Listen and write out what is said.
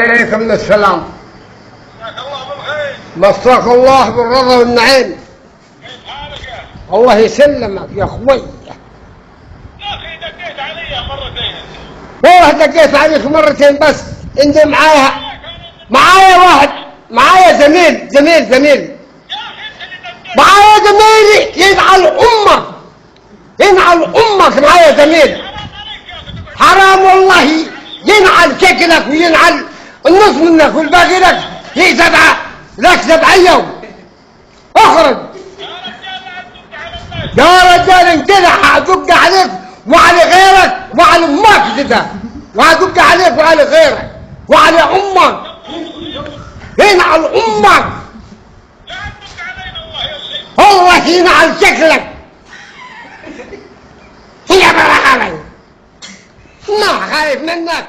وعليكم السلام. مساك الله بالخير. مساك الله بالرضا والنعيم. كيف حالك يا اخي؟ الله يسلمك يا اخوي. يا اخي دقيت علي مرتين. والله دقيت عليك مرتين بس. انت معايا واحد، معايا زميل. يا اخي انت اللي دقيت. معايا زميلي ينعل امك، ينعل امك. معايا زميل حرام عليك يا اخي. حرام والله، ينعل شكلك وينعل النص منك والباقي لك. هي سبعة لك 7 يوم. اخرج يا رجال لا تدق على الناس. يا رجال، انت هدق عليك وعلى غيرك وعلى امك كده، وهدق عليك وعلى غيرك وعلى امك. ينعل امك. لا تدق علينا الله يا الله اخي. ينعل شكلك. هي برا علي، ما خايف منك.